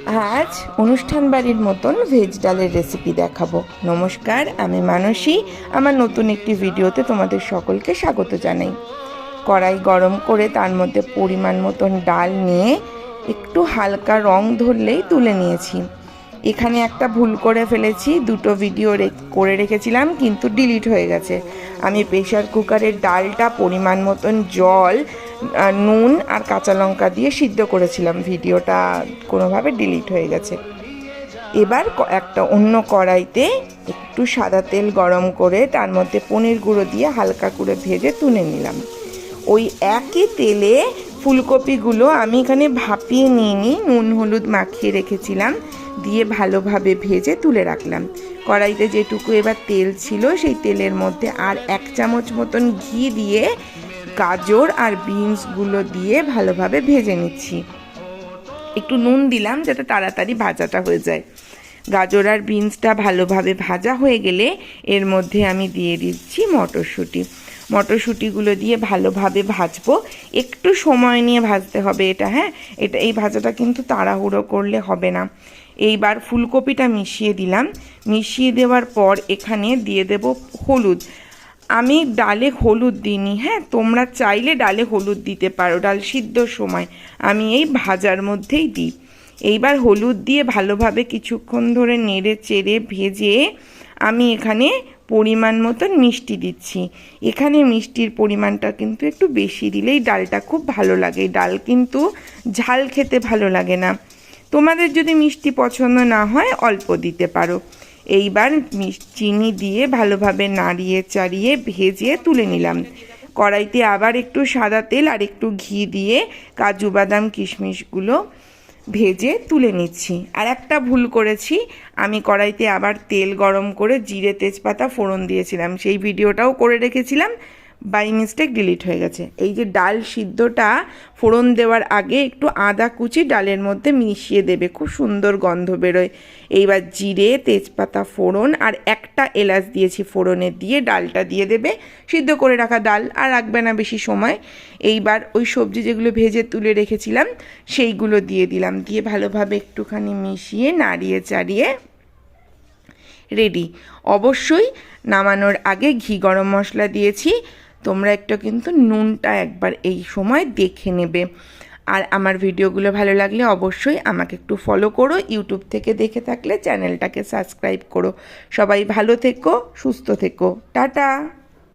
আজ অনুষ্ঠান বাড়ির মতন ভেজ ডালের রেসিপি দেখাবো। নমস্কার, আমি মানসী। আমার নতুন একটি ভিডিওতে তোমাদের সকলকে স্বাগত জানাই। কড়াই গরম করে তার মধ্যে পরিমাণ মতন ডাল নিয়ে একটু হালকা রং ধরলেই তুলে নিয়েছি। এখানে একটা ভুল করে ফেলেছি, দুটো ভিডিও করে রেখেছিলাম কিন্তু ডিলিট হয়ে গেছে। আমি প্রেশার কুকারের ডালটা পরিমাণ মতন জল, নুন আর কাঁচা লঙ্কা দিয়ে সিদ্ধ করেছিলাম, ভিডিওটা কোনোভাবে ডিলিট হয়ে গেছে। এবার একটা অন্য কড়াইতে একটু সাদা তেল গরম করে তার মধ্যে পনির গুঁড়ো দিয়ে হালকা করে ভেজে তুলে নিলাম। ওই একই তেলে ফুলকপিগুলো আমি এখানে ভাপিয়ে নিয়ে নুন হলুদ মাখিয়ে রেখেছিলাম, দিয়ে ভালোভাবে ভেজে তুলে রাখলাম। কড়াইতে যেটুকু এবার তেল ছিল সেই তেলের মধ্যে আর 1 চামচ মতন ঘি দিয়ে গাজর আর বিনসগুলো দিয়ে ভালোভাবে ভেজে নিচ্ছি। একটু নুন দিলাম যাতে তাড়াতাড়ি ভাজাটা হয়ে যায়। গাজর আর বিনসটা ভালোভাবে ভাজা হয়ে গেলে এর মধ্যে আমি দিয়ে দিচ্ছি মটরশুঁটিগুলো দিয়ে ভালোভাবে ভাজবো। একটু সময় নিয়ে ভাজতে হবে এটা, হ্যাঁ, এই ভাজাটা কিন্তু তাড়াহুড়ো করলে হবে না। এইবার ফুলকপিটা মিশিয়ে দিলাম। মিশিয়ে দেওয়ার পর এখানে দিয়ে দেব হলুদ। আমি ডালে হলুদ দিইনি, হ্যাঁ, তোমরা চাইলে ডালে হলুদ দিতে পারো, ডাল সিদ্ধর সময়। আমি এই ভাজার মধ্যেই দিই। এইবার হলুদ দিয়ে ভালোভাবে কিছুক্ষণ ধরে নেড়ে চেড়ে ভেজে আমি এখানে পরিমাণ মতন মিষ্টি দিচ্ছি। এখানে মিষ্টির পরিমাণটা কিন্তু একটু বেশি দিলেই ডালটা খুব ভালো লাগে। ডাল কিন্তু ঝাল খেতে ভালো লাগে না। তোমাদের যদি মিষ্টি পছন্দ না হয় অল্প দিতে পারো। এইবার চিনি দিয়ে ভালোভাবে নাড়িয়ে চাড়িয়ে ভেজে তুলে নিলাম। কড়াইতে আবার একটু সাদা তেল আর একটু ঘি দিয়ে কাজু বাদাম কিশমিশগুলো ভেজে তুলে নিচ্ছি। আর একটা ভুল করেছি, আমি কড়াইতে আবার তেল গরম করে জিরে তেজপাতা ফোড়ন দিয়েছিলাম, সেই ভিডিওটাও করে রেখেছিলাম, বাই মিস্টেক ডিলিট হয়ে গেছে। এই যে ডাল সিদ্ধটা ফোড়ন দেওয়ার আগে একটু আদা কুচি ডালের মধ্যে মিশিয়ে দেবে, খুব সুন্দর গন্ধ বেরোয়। এইবার জিরে তেজপাতা ফোড়ন আর একটা এলাচ দিয়েছি ফোড়নে, দিয়ে ডালটা দিয়ে দেবে, সিদ্ধ করে রাখা ডাল, আর রাখবে না বেশি সময়। এইবার ওই সবজি যেগুলো ভেজে তুলে রেখেছিলাম সেইগুলো দিয়ে দিলাম, দিয়ে ভালোভাবে একটুখানি মিশিয়ে নাড়িয়ে চাড়িয়ে রেডি। অবশ্যই নামানোর আগে ঘি গরম মশলা দিয়েছি, তোমরা একটু কিন্তু নুনটা একবার এই সময় দেখে নেবে। আর আমার ভিডিওগুলো ভালো লাগলে অবশ্যই আমাকে একটু ফলো করো, ইউটিউব থেকে দেখে থাকলে চ্যানেলটাকে সাবস্ক্রাইব করো। সবাই ভালো থেকো, সুস্থ থেকো, টাটা।